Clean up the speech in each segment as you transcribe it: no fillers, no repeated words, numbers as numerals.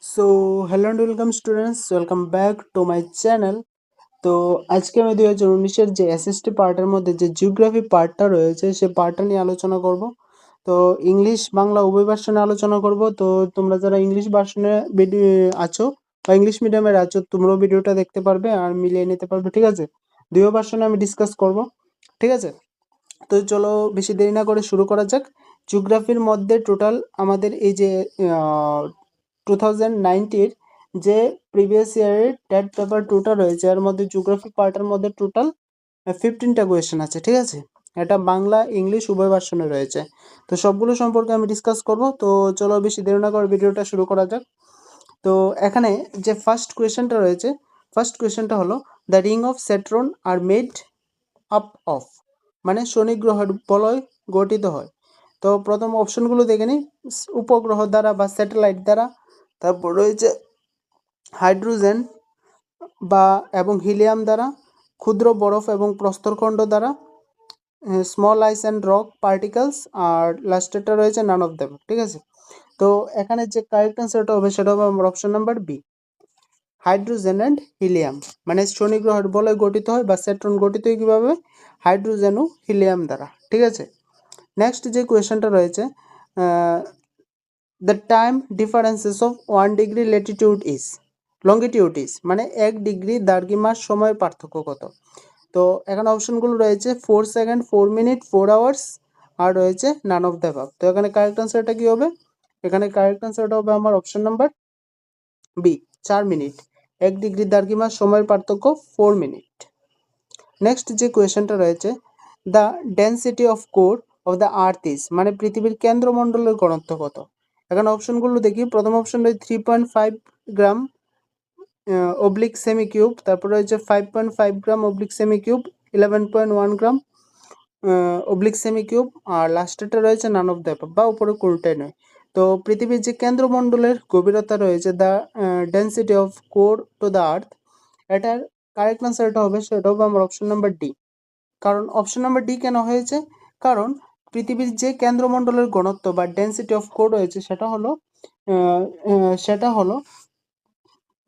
So hello and welcome students, welcome back to my channel. তো আজকে আমি 2019-এর যে এসএসটি পার্টের মধ্যে যে জিওগ্রাফি পার্টটা রয়েছে সে পার্টটা নিয়ে আলোচনা করব। তো ইংলিশ বাংলা উভয় ভার্সনে আলোচনা করব। তো তোমরা যারা ইংলিশ ভার্সনে ভিডিও আছো বা ইংলিশ মিডিয়ামের আছো তোমরাও ভিডিওটা দেখতে পারবে আর মিলিয়ে নিতে পারবে, ঠিক আছে? দুই ভার্সনে আমি ডিসকাস করব, ঠিক আছে? তো চলো বেশি দেরি না করে শুরু করা যাক। জিওগ্রাফির মধ্যে টোটাল আমাদের এই যে 2019-র যে প্রিভিয়াস ইয়ারের টেট পেপার টুটা রয়েছে এর মধ্যে জিওগ্রাফি পার্টের মধ্যে টোটাল 15টা কোয়েশ্চেন আছে, ঠিক আছে? এটা বাংলা ইংলিশ উভয় ভার্সনে রয়েছে। তো সবগুলো সম্পর্কে আমি ডিসকাস করব। তো চলো বেশি দেরি না করে ভিডিওটা শুরু করা যাক। তো এখানে যে ফার্স্ট কোয়েশ্চেনটা রয়েছে, ফার্স্ট কোয়েশ্চেনটা হলো the ring of Saturn are made up of, মানে শনি গ্রহের বলয় গঠিত হয়। তো প্রথম অপশনগুলো দেখে নিই। উপগ্রহ দ্বারা বা স্যাটেলাইট দ্বারা, তারপর রয়েছে হাইড্রোজেন বা এবং হিলিয়াম দ্বারা, ক্ষুদ্র বরফ এবং প্রস্তরখণ্ড দ্বারা, small ice and rock particles, আর লাস্টেরটা রয়েছে নান অফ দেম, ঠিক আছে? তো এখানে যে কারেক্ট অ্যান্সারটা হবে সেটা হবে আমার option number B, hydrogen and helium. মানে শনি গ্রহের বলয় গঠিত হয় বা স্যাটার্ন গঠিত হয় কীভাবে? হাইড্রোজেন ও হিলিয়াম দ্বারা, ঠিক আছে? নেক্সট যে কোয়েশ্চেনটা রয়েছে, the time differences of 1 degree Latitude is, longitude is, মানে 1 ডিগ্রি দ্রাঘিমার সময়ের পার্থক্য কত? তো এখানে অপশনগুলো রয়েছে 4 সেকেন্ড, 4 মিনিট, 4 আওয়ার্স, আর রয়েছে নান অফ দ্য অ্যাবাভ। তো এখানে কারেক্ট আনসারটা কি হবে? এখানে কারেক্ট আনসারটা হবে আমার option number B, 4 minute. 1 degree দ্রাঘিমার সময়ের পার্থক্য 4 মিনিট। নেক্সট যে কোয়েশ্চেনটা রয়েছে, the density of core of the earth is, মানে পৃথিবীর কেন্দ্রমণ্ডলের ঘনত্ব কত? এখানে অপশনগুলো দেখি। প্রথম অপশন রয়েছে 3.5 গ্রাম অবলিক সেমি কিউব, তারপর রয়েছে 5.5 গ্রাম অবলিক সেমি কিউব, 11.1 গ্রাম অবলিক সেমি কিউব, আর লাস্টেরটা রয়েছে নান অফ দ্য বা উপরে কোনটাই নয়। তো পৃথিবীর যে কেন্দ্রমণ্ডলের গভীরতা রয়েছে, the density of core to the earth, এটার কারেক্ট আনসারটা হবে সেটা হবে আমার অপশন নাম্বার ডি। কারণ অপশন নাম্বার ডি কেন হয়েছে? কারণ পৃথিবীর যে কেন্দ্রমণ্ডলের ঘনত্ব বা ডেন্সিটি অফ কোর রয়েছে সেটা হলো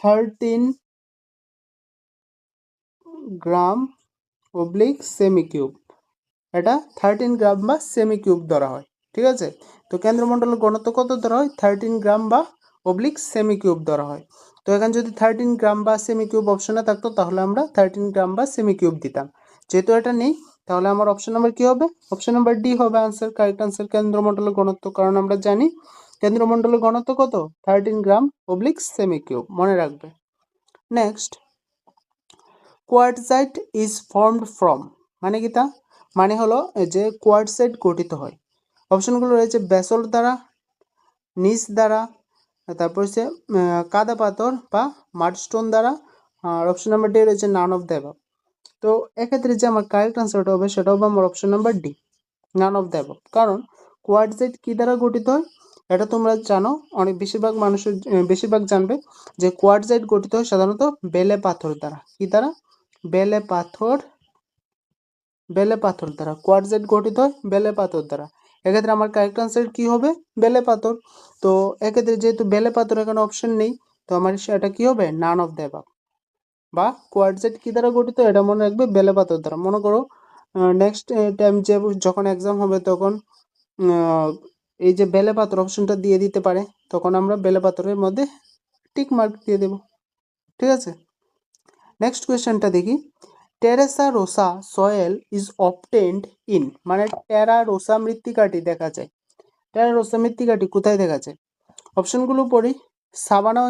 13 গ্রাম অবলিক সেমি কিউব। এটা 13 গ্রাম বা সেমি কিউব ধরা হয়, ঠিক আছে? তো কেন্দ্রমণ্ডলের ঘনত্ব কত ধরা হয়? 13 গ্রাম বা অবলিক সেমি কিউব ধরা হয়। তো এখানে যদি 13 গ্রাম বা সেমি কিউব অপশনে থাকতো তাহলে আমরা 13 গ্রাম বা সেমি কিউব দিতাম। যেহেতু এটা নেই তাহলে আমার অপশন নাম্বার কি হবে? অপশন নাম্বার ডি হবে আনসার, কারেক্ট আনসার, কেন্দ্রমণ্ডলের ঘনত্ব। কারণ আমরা জানি কেন্দ্রমণ্ডলের ঘনত্ব কত? 13 গ্রাম অবলিক সেমি কিউব, মনে রাখবে। Next, quartzite is formed from, মানে কি তা? মানে হলো যে কোয়ার্টজাইট গঠিত হয়। অপশনগুলো রয়েছে ব্যাসল্ট দ্বারা, নিচ দ্বারা, তারপর হচ্ছে কাদা পাথর বা মাডস্টোন দ্বারা, আর অপশন নাম্বার ডি রয়েছে নান অফ দ্য অ্যাবাভ। তো এক্ষেত্রে যে আমার কারেক্ট আনসারটা হবে সেটা হবে আমার option number D, naan of the above. কারণ কোয়ার্টজাইট কি দ্বারা গঠিত হয় এটা তোমরা জানো, অনেক বেশিরভাগ জানবে যে কোয়ার্টজাইট গঠিত হয় সাধারণত বেলে পাথর দ্বারা। কি দ্বারা? বেলে পাথর দ্বারা কোয়ার্টজাইট গঠিত হয় বেলে পাথর দ্বারা। এক্ষেত্রে আমার কারেক্ট আনসার কি হবে? বেলে পাথর। তো এক্ষেত্রে যেহেতু বেলে পাথর এখানে অপশন নেই, তো আমার সেটা কি হবে? নান অফ দ্য অ্যাবাভ। বা কোয়ার্টজাইট কি দ্বারা গঠিত এটা মনে রাখবে, বেলে পাথর দ্বারা। মনে করো নেক্সট টাইম যখন এক্সাম হবে তখন এই যে বেলে পাথর অপশনটা দিয়ে দিতে পারে, তখন আমরা বেলে পাথরের মধ্যে টিক মার্ক দিয়ে দেব, ঠিক আছে? নেক্সট কোয়েশ্চেনটা দেখি। Teresa Rosa soil is obtained in, মানে টেরা রোসা মৃত্তিকাটি দেখা যায়। টেরা রোসা মৃত্তিকাটি কোথায় দেখা যায়? অপশনগুলো পড়ি। সাবানা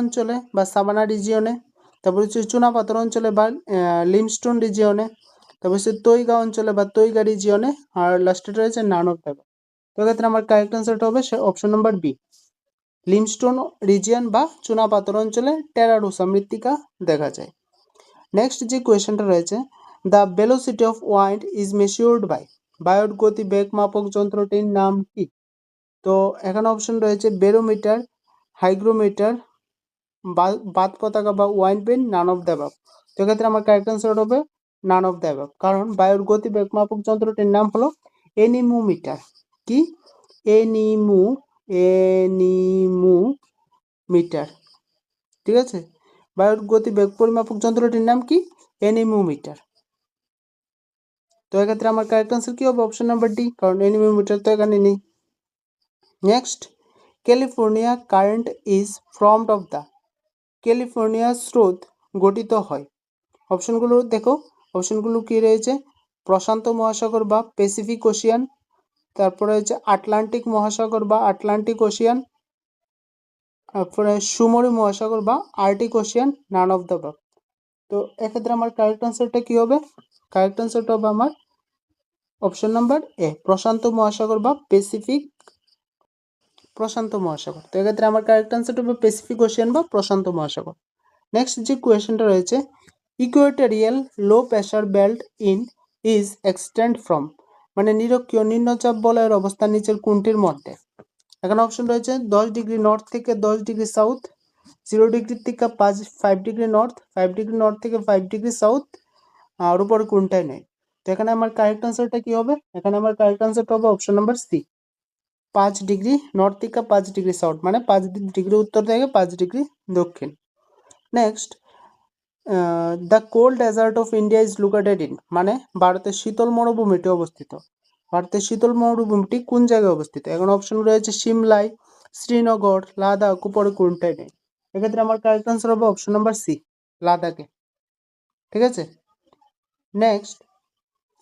অঞ্চলে বা সাবানা রিজিয়নে, তারপর হচ্ছে চুনাপাথর অঞ্চলে বা লিমস্টোন রিজিয়নে, তারপর হচ্ছে তৈগা অঞ্চলে বা তৈগা রিজিয়নে, আর লাস্টে রয়েছে নান অফ দ্য অ্যাবাভ। তো এক্ষেত্রে আমার কারেক্ট আনসারটা হবে অপশন নাম্বার বি, লিমস্টোন রিজিয়ন বা চুনাপাথর অঞ্চলে টেরা রোসা মৃত্তিকা দেখা যায়। নেক্সট যে কোয়েশ্চেনটা রয়েছে, the velocity of wind is measured by, বায়ুর গতি বেগ মাপক যন্ত্রটির নাম কি? তো এখানে অপশন রয়েছে বেরোমিটার, হাইগ্রোমিটার, বাত পতাকা বা wind vane, none of the above. তো এক্ষেত্রে আমার কারেক্ট আনসার হবে নান অফ দ্য অ্যাবাভ। কারণ বায়ুর গতি বেগ মাপক যন্ত্রটির নাম হলো এনিমোমিটার। কি? এনিমোমিটার। ঠিক আছে, বায়ুর গতিবেগ পরিমাপক যন্ত্রটির নাম কি? এনিমোমিটার। তো এক্ষেত্রে আমার কারেক্ট আনসার কি হবে? অপশন নাম্বার ডি, কারণ এনিমোমিটার তো এখানে নেই। Next, California current is formed of the. California স্রোত গঠিত হয়। অপশনগুলো দেখো, অপশনগুলো কি রয়েছে? প্রশান্ত মহাসাগর বা প্যাসিফিক ওশিয়ান, তারপরে হচ্ছে আটলান্টিক মহাসাগর বা আটলান্টিক ওশিয়ান, তারপরে সুমরি মহাসাগর বা Arctic Ocean, naan of the above. তো এক্ষেত্রে আমার কারেক্ট আনসারটা কি হবে? কারেক্ট আনসারটা হবে আমার অপশন নাম্বার এ, প্রশান্ত মহাসাগর বা প্যাসিফিক প্রশান্ত মহাসাগর। তো এক্ষেত্রে আমার কারেক্ট আনসারটা হবে প্যাসিফিক ওশিয়ান বা প্রশান্ত মহাসাগর। নেক্সট যে কোয়েশ্চেনটা রয়েছে, Equatorial low pressure belt in is extend from, মানে নিরক্ষীয় নিম্নচাপ বলয়ের অবস্থান নিচের কোনটির মধ্যে? এখানে অপশন রয়েছে 10 ডিগ্রি নর্থ থেকে 10 ডিগ্রি সাউথ, 0 ডিগ্রি থেকে 5 ডিগ্রি নর্থ, 5 ডিগ্রি নর্থ থেকে 5 ডিগ্রি সাউথ, আর উপরে কোনটাই নেই। তো এখানে আমার কারেক্ট আনসারটা কি হবে? এখানে আমার কারেক্ট আনসারটা হবে option number C, 5 degree north থেকে 5 ডিগ্রি সাউথ, মানে 5 ডিগ্রি উত্তর থেকে 5 ডিগ্রি দক্ষিণ। Next, the cold dessert of India is located in, মানে ভারতের শীতল মরুভূমিটি অবস্থিত। ভারতের শীতল মরুভূমিটি কোন জায়গায় অবস্থিত? এখন অপশন রয়েছে সিমলায়, শ্রীনগর, লাদাখ, উপরে কোনটাই নেই। এক্ষেত্রে আমার কারেক্ট আনসার হবে অপশন নাম্বার সি, লাদাখে। ঠিক আছে। Next,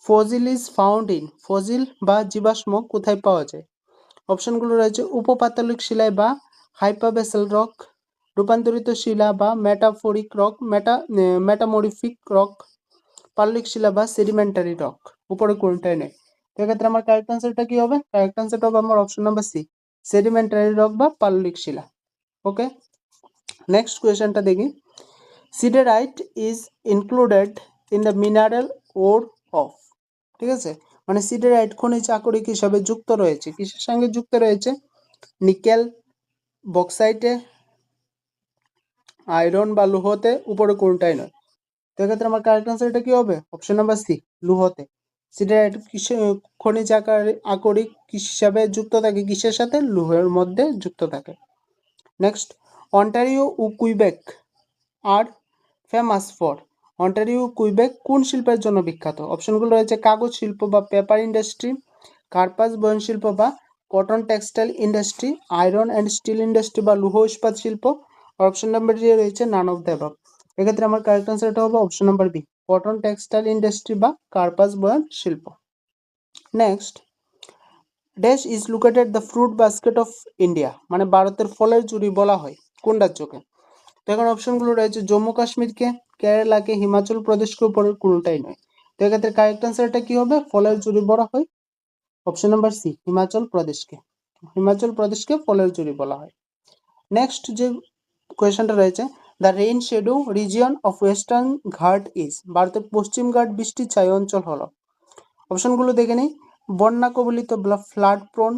fossil is found in, fossil বা জীবাশ্ম কোথায় পাওয়া যায়? অপশনগুলো রয়েছে উপপাতলিক শিলায় বা হাইপাবেসাল রক, রূপান্তরিত শিলা বা মেটাফোরিক রক, মেটামরিফিক রক, পাললিক শিলা বা সেডিমেন্টারি রক, উপরে কোনটাই নেই। তো এক্ষেত্রে আমার কারেক্ট আনসারটা কি হবে? কারেক্ট আনসারটা হবে আমার option number C, sedimentary rock বা পাললিক শিলা। ওকে, নেক্সট কোয়েশ্চেনটা দেখি। Siderite is included in the mineral ore of, ঠিক আছে, মানে সিডেরাইট খনিজ আকরিক হিসাবে যুক্ত রয়েছে, কিসের সঙ্গে যুক্ত রয়েছে? নিকেল, বক্সাইটে, আয়রন বা লৌহতে, উপরে কোনটাই নয়। তো এক্ষেত্রে আমার কারেক্ট আনসারটা কি হবে? অপশন নাম্বার সি, লৌহতে। সিডারাইট খনিজ আকরিক হিসাবে যুক্ত থাকে কিসের সাথে? লৌহের মধ্যে যুক্ত থাকে। নেক্সট, অন্টারিও ও Quebec are famous for, Ontario Quebec কোন শিল্পের জন্য বিখ্যাত? অপশনগুলো রয়েছে কাগজ শিল্প বা পেপার ইন্ডাস্ট্রি, কার্পাস বয়ন শিল্প বা cotton textile industry, iron and still industry বা লৌহ ইস্পাত শিল্প, অপশন নাম্বার ডি রয়েছে নান অফ দ্য অ্যাবাভ। এক্ষেত্রে আমার কারেক্ট আনসারটা হবে option number B, cotton textile industry বা কার্পাস বয়ন শিল্প। Next, dash is located the fruit basket of India, মানে ভারতের ফলের ঝুড়ি বলা হয় কোন রাজ্যকে? তো এখন অপশনগুলো রয়েছে জম্মু কাশ্মীরকে, কেরালাকে, হিমাচল প্রদেশকে, উপরের কোনটাই নয়। তো এক্ষেত্রে কারেক্ট আনসারটা কি হবে? ফলের ঝুড়ি বলা হয় অপশন নাম্বার সি, হিমাচল প্রদেশকে। হিমাচল প্রদেশকে ফলের ঝুড়ি বলা হয়। নেক্সট যে কোয়েশ্চেনটা রয়েছে, the rain shadow region of western Ghat is, ভারতের পশ্চিম ঘাট বৃষ্টি ছায় অঞ্চল হলো। অপশনগুলো দেখে নেই, বন্যা কবলিত বা ফ্লাড প্রোন,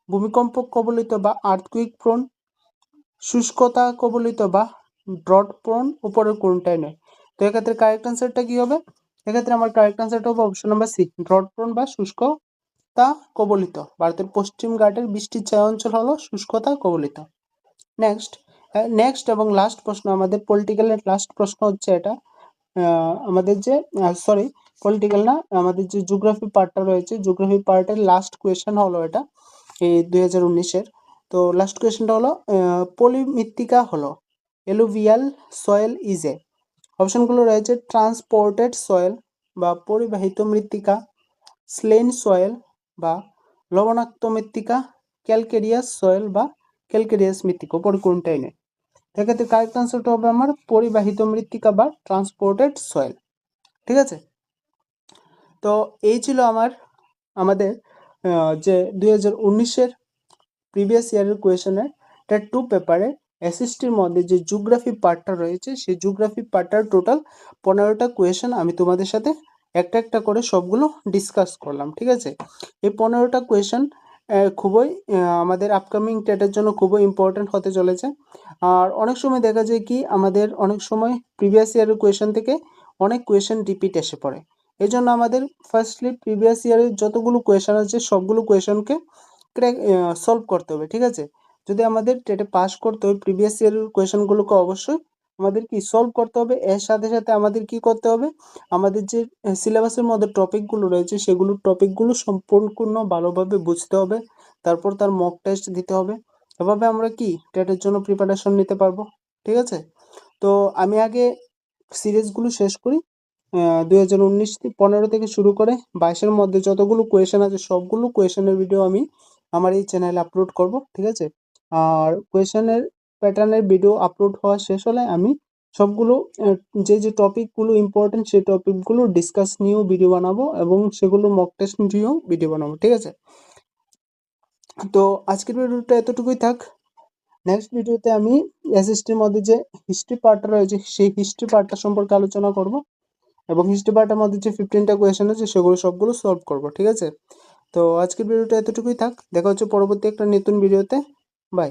ভূমিকম্প কবলিত বা আর্থকুইক প্রোন, শুষ্কতা কবলিত বা ড্রট প্রোন, উপরের কোনটাই নয়। তো এক্ষেত্রে কারেক্ট আনসারটা কি হবে? এক্ষেত্রে আমার কারেক্ট আনসারটা হবে option number C, drought prone বা শুষ্কতা কবলিত। ভারতের পশ্চিম ঘাটের বৃষ্টির ছায়া অঞ্চল হলো শুষ্কতা কবলিত। নেক্সট এবং লাস্ট প্রশ্ন, আমাদের পলিটিক্যালের লাস্ট প্রশ্ন হচ্ছে এটা। আমাদের যে পলিটিক্যাল না, আমাদের যে জিওগ্রাফি পার্টটা রয়েছে, জিওগ্রাফি পার্টের লাস্ট কোয়েশ্চেন হলো এটা, এই 2019-এর। তো লাস্ট কোয়েশ্চেনটা হলো, পলিমৃত্তিকা হলো এলুভিয়াল সয়েল ইজ এ, অপশনগুলো রয়েছে ট্রান্সপোর্টেড সয়েল বা পরিবাহিত মৃত্তিকা, স্লেন সয়েল বা লবণাক্ত মৃত্তিকা, ক্যালকেরিয়াস সয়েল বা ক্যালকেরিয়াস মৃত্তিকা, উপর কোনটাই নেই। সেক্ষেত্রে কারেক্ট আনসারটা হবে আমার পরিবাহিত মৃত্তিকা বা ট্রান্সপোর্টেড সয়েল। ঠিক আছে। তো এই ছিল আমাদের যে 2019-এর প্রিভিয়াস ইয়ারের কোয়েশনের টেট 2 পেপারে এসএসটির মধ্যে যে জিওগ্রাফি পার্টটা রয়েছে, সেই জিওগ্রাফি পার্টটার টোটাল 15টা কোয়েশন আমি তোমাদের সাথে একটা একটা করে সবগুলো ডিসকাস করলাম। ঠিক আছে। এই 15টা কোয়েশন খুবই আমাদের আপকামিং টেটের জন্য খুবই ইম্পর্টেন্ট হতে চলেছে। আর অনেক সময় দেখা যায় কি, আমাদের অনেক সময় প্রিভিয়াস ইয়ারের কোয়েশন থেকে অনেক কোয়েশন রিপিট এসে পড়ে। এই জন্য আমাদের ফার্স্টলি প্রিভিয়াস ইয়ারের যতগুলো কোয়েশন আছে সবগুলো কোয়েশনকে সলভ করতে হবে, ঠিক আছে। যদি আমাদের টেটে পাস করতে হয় প্রিভিয়াস ইয়ারের কোয়েশনগুলোকে অবশ্যই আমাদের কি সলভ করতে হবে। এর সাথে সাথে আমাদের কি করতে হবে, আমাদের যে সিলেবাসের মধ্যে টপিকগুলো রয়েছে সেগুলোর টপিকগুলো সম্পূর্ণ ভালোভাবে বুঝতে হবে, তারপর তার মক টেস্ট দিতে হবে। এভাবে আমরা কি টেটের জন্য প্রিপারেশন নিতে পারবো, ঠিক আছে। তো আমি আগে সিরিজগুলো শেষ করি। 2019-15 থেকে শুরু করে 22-এর মধ্যে যতগুলো কোয়েশন আছে সবগুলো কোয়েশনের ভিডিও আমি আমার এই চ্যানেলে আপলোড করব, ঠিক আছে। আর কোয়েশনের প্যাটার্নের ভিডিও আপলোড হওয়া শেষ হলে আমি সবগুলো যে টপিকগুলো ইম্পর্টেন্ট সেই টপিকগুলো ডিসকাস নিয়েও ভিডিও বানাবো এবং সেগুলো মক টেস্ট নিয়েও ভিডিও বানাবো, ঠিক আছে। তো আজকের ভিডিওটা এতটুকুই থাক। নেক্সট ভিডিওতে আমি এসএসটির মধ্যে যে হিস্ট্রি পার্টটা রয়েছে সেই হিস্ট্রি পার্টটা সম্পর্কে আলোচনা করব এবং হিস্ট্রি পার্টের মধ্যে যে 15টা কোয়েশন আছে সেগুলো সবগুলো সলভ করব, ঠিক আছে। তো আজকের ভিডিওটা এতটুকুই থাক, দেখা হচ্ছে পরবর্তী একটা নতুন ভিডিওতে। বাই।